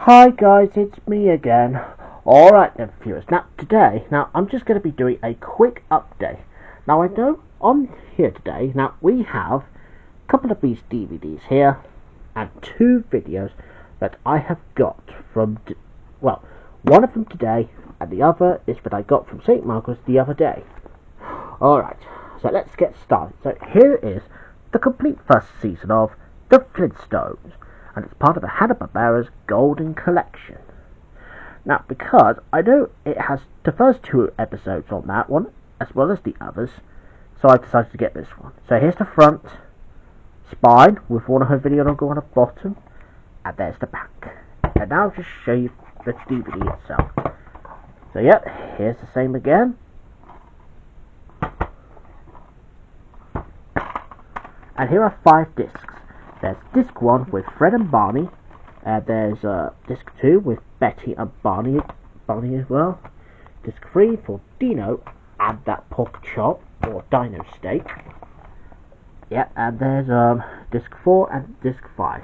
Hi guys, it's me again. Alright then viewers, now I'm just going to be doing a quick update. Now I know on here today, now we have a couple of these DVDs here and two videos that I have got from, one of them today and the other is that I got from St. Margaret's the other day. Alright, so let's get started. So here is the complete first season of The Flintstones, and it's part of the Hanna-Barbera's Golden Collection. Now, because I know it has the first two episodes on that one, as well as the others, so I decided to get this one. So here's the front spine with one of her video logo on the bottom, and there's the back. And now I'll just show you the DVD itself. So yep, here's the same again. And here are 5 discs. There's disc 1 with Fred and Barney. There's disc 2 with Betty and Barney as well. Disc 3 for Dino and that pork chop or dino steak. Yeah, and there's disc 4 and disc 5.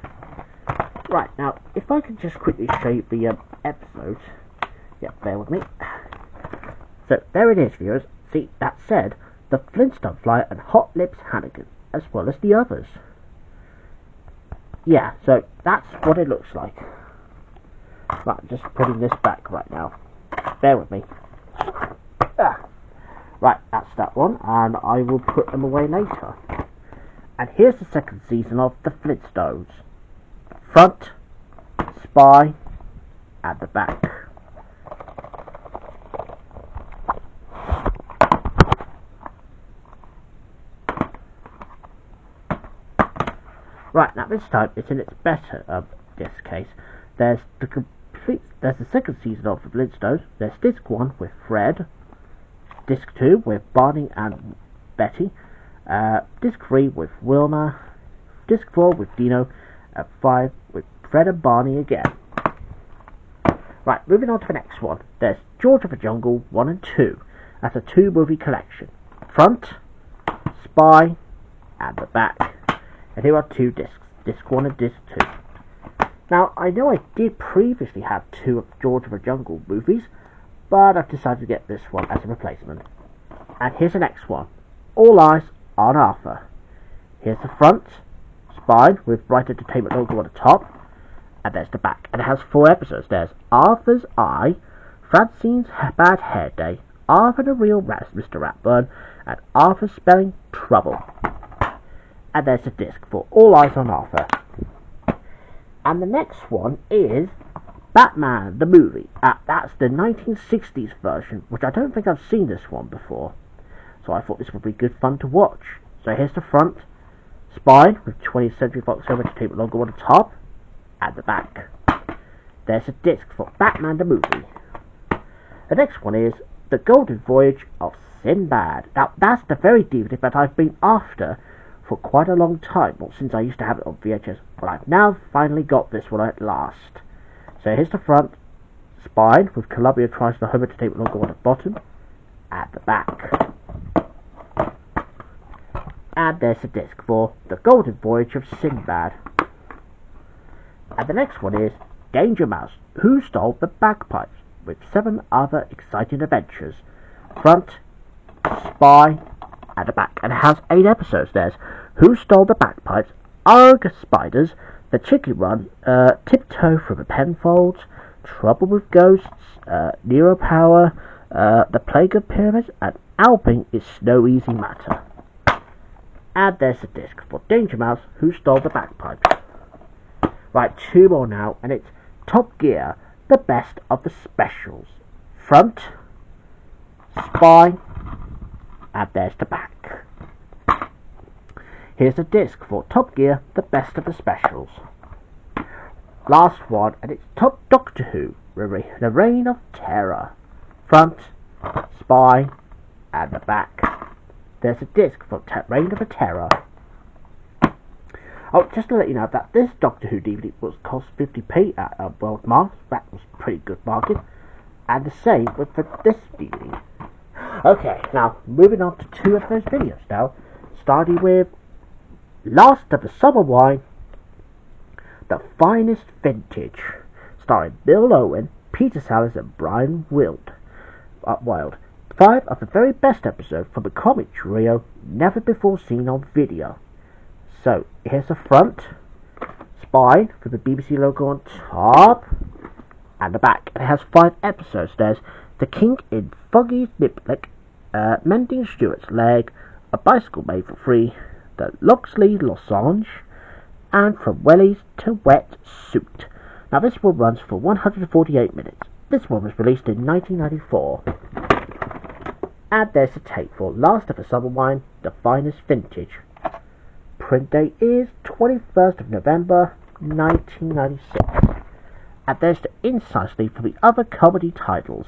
Right, now if I can just quickly show you the episodes. Yeah, bear with me. So there it is, viewers. See, that said, the Flintstone Flyer and Hot Lips Hannigan, as well as the others. Yeah, so that's what it looks like. Right, I'm just putting this back right now. Bear with me. Right, that's that one, and I will put them away later. And here's the second season of The Flintstones. Front, spine, and the back. Right, now this time it's in its better disc case. There's the second season of The Flintstones. There's disc 1 with Fred, disc 2 with Barney and Betty, disc 3 with Wilma, disc 4 with Dino, and 5 with Fred and Barney again. Right, moving on to the next one. There's George of the Jungle 1 and 2. That's a 2-movie collection. Front, spine, and the back. And here are 2 discs, disc 1 and disc 2. Now, I know I did previously have 2 of George of the Jungle movies, but I've decided to get this one as a replacement. And here's the next one, All Eyes on Arthur. Here's the front, spine with Bright Entertainment logo on the top, and there's the back. And it has 4 episodes. There's Arthur's Eye, Francine's Bad Hair Day, Arthur the Real Mr. Ratburn, and Arthur Spelling Trouble. And there's a disc for All Eyes on Arthur. And the next one is Batman the movie. That's the 1960s version, which I don't think I've seen this one before. So I thought this would be good fun to watch. So here's the front, spine with 20th Century Fox Home Entertainment logo on the top, and the back. There's a disc for Batman the movie. The next one is The Golden Voyage of Sinbad. Now that's the very DVD that I've been after for quite a long time, well, since I used to have it on VHS, but I've now finally got this one at last. So here's the front, spine with Columbia TriStar Home Entertainment logo on the bottom, and the back. And there's a disc for The Golden Voyage of Sinbad. And the next one is Danger Mouse, Who Stole the Bagpipes, with 7 other exciting adventures. Front, spine, and the back. And it has 8 episodes. There's Who Stole the Bagpipes, Arg Spiders, The Chicken Run, Tiptoe from the Penfolds, Trouble with Ghosts, Nero Power, The Plague of Pyramids, and Alping is No Easy Matter. And there's a disc for Danger Mouse, Who Stole the Bagpipes. Right, 2 more now, and it's Top Gear, The Best of the Specials. Front, spine, and there's the back. Here's a disc for Top Gear, The Best of the Specials. Last one, and it's Top Doctor Who, The Reign of Terror. Front, spine, and the back. There's a disc for Reign of the Terror. Oh, just to let you know that this Doctor Who DVD was cost 50p at World Marks. That was pretty good market. And the same with this DVD. Okay, now moving on to 2 of those videos now. Starting with Last of the Summer Wine, the finest vintage. starring Bill Owen, Peter Sellers, and Brian Wilde. 5 of the very best episodes from the comic trio never before seen on video. So here's the front, spine with the BBC logo on top, and the back. It has 5 episodes. There's The King in Foggy's Niblick, Mending Stuart's Leg, A Bicycle Made for Free, The Loxley Losange, and From Wellies to Wet Suit. Now this one runs for 148 minutes. This one was released in 1994. And there's the tape for Last of the Summer Wine, The Finest Vintage. Print date is 21st of November 1996. And there's the inside sleeve for the other comedy titles.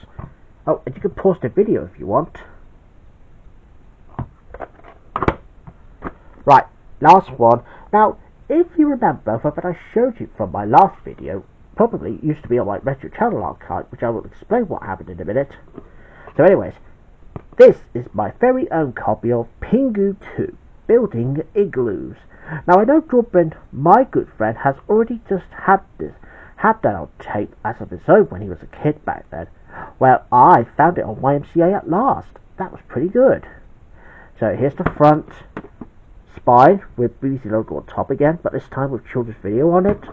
Oh, and you can pause the video if you want. Right, last one. Now, if you remember that I showed you from my last video, probably used to be on my Retro Channel archive, which I will explain what happened in a minute. So anyways, this is my very own copy of Pingu 2, Building Igloos. Now I know Corbin, my good friend, has already just had that on tape as of his own when he was a kid back then. Well, I found it on YMCA at last. That was pretty good. So here's the front, spine with BBC logo on top again, but this time with children's video on it,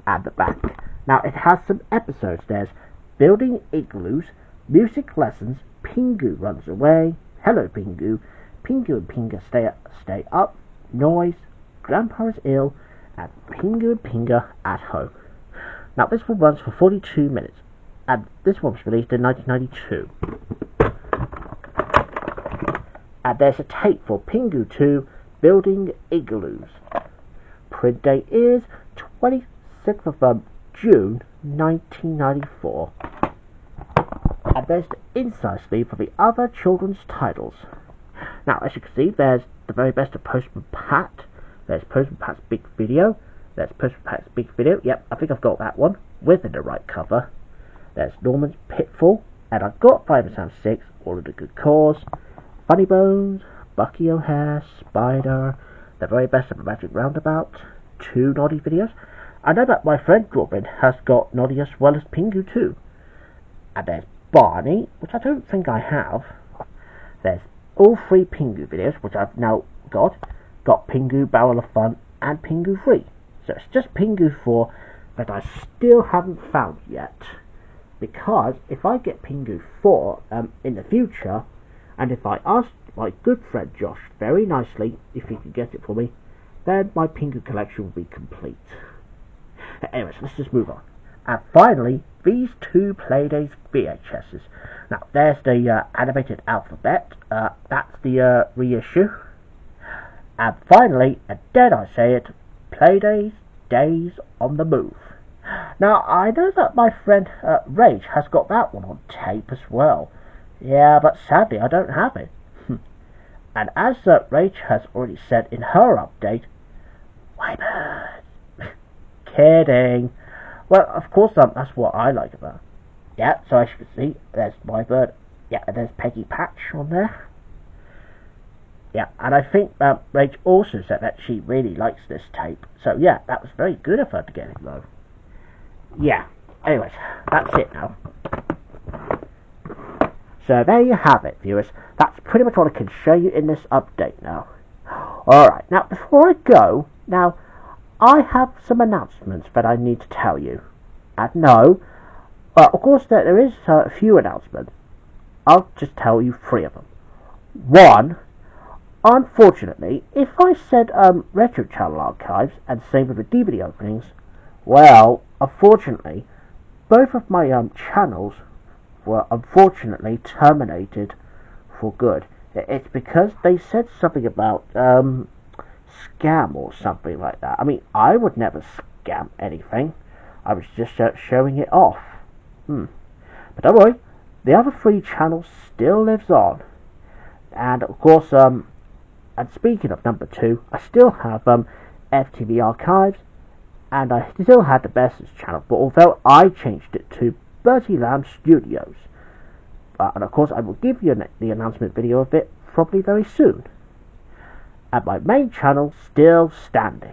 and the back. Now it has some episodes. There's Building Igloos, Music Lessons, Pingu Runs Away, Hello Pingu, Pingu and Pinga Stay Up, Noise, Grandpa is Ill, and Pingu and Pinga at Home. Now this one runs for 42 minutes, and this one was released in 1992. And there's a tape for Pingu 2, Building Igloos. Print date is 26th of June 1994. And there's the inside sleeve for the other children's titles. Now, as you can see, there's the very best of Postman Pat. There's Postman Pat's Big Video. There's Postman Pat's Big Video. Yep, I think I've got that one with the right cover. There's Norman's Pitfall. And I've got 5 and 6, All in a Good Cause, Funny Bones, Bucky O'Hare, Spider, the very best of the Magic Roundabout, 2 Noddy videos. I know that my friend Corbin has got Noddy as well as Pingu too. And there's Barney, which I don't think I have. There's all 3 Pingu videos, which I've now got. Got Pingu Barrel of Fun and Pingu 3. So it's just Pingu 4 that I still haven't found yet. Because if I get Pingu 4 in the future, and if I ask my good friend Josh very nicely if he can get it for me, then my Pingu collection will be complete. Anyways, let's just move on. And finally, these 2 Playdays VHSs. Now, there's the animated alphabet. That's the reissue. And finally, and dare I say it, Playdays Days on the Move. Now, I know that my friend Rage has got that one on tape as well. Yeah, but sadly I don't have it. And as Rage has already said in her update, why bird? Kidding. Well, of course, that's what I like about it. Yeah, so as you can see, there's my bird. Yeah, and there's Peggy Patch on there. Yeah, and I think Rach also said that she really likes this tape. So yeah, that was very good of her to get it though. Yeah, anyways, that's it now. So there you have it, viewers. That's pretty much what I can show you in this update now. Alright, now before I go, now I have some announcements that I need to tell you. And no, of course there is a few announcements. I'll just tell you 3 of them. 1, unfortunately, if I said Retro Channel archives and same with the DVD openings, well, unfortunately, both of my channels were unfortunately terminated for good. It's because they said something about scam or something like that. I mean, I would never scam anything. I was just showing it off. But don't worry, the other 3 channels still lives on. And of course, and speaking of number 2, I still have FTV archives, and I still had the Best's channel, but although I changed it to Bertie Lamb Studios. And of course I will give you the announcement video of it probably very soon. And my main channel still standing.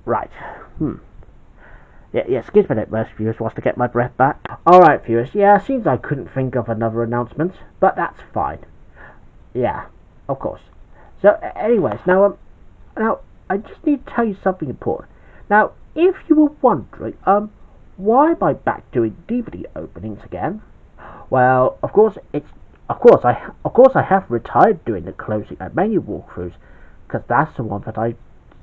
Right. Yeah, excuse me, most viewers, wants to get my breath back. Alright, viewers, yeah, seems I couldn't think of another announcement, but that's fine. Yeah, of course. So, anyways, now, I just need to tell you something important. Now, if you were wondering, why am I back doing DVD openings again? Well, of course, I have retired doing the closing and menu walkthroughs, because that's the one that I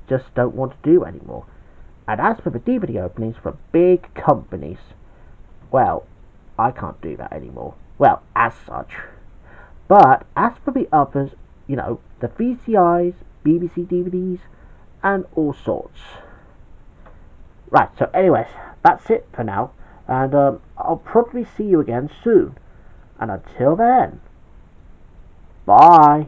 just don't want to do anymore. And as for the DVD openings for big companies, well, I can't do that anymore. Well, as such. But as for the others, the VCIs, BBC DVDs, and all sorts. Right, so anyways, that's it for now. And I'll probably see you again soon. And until then, bye.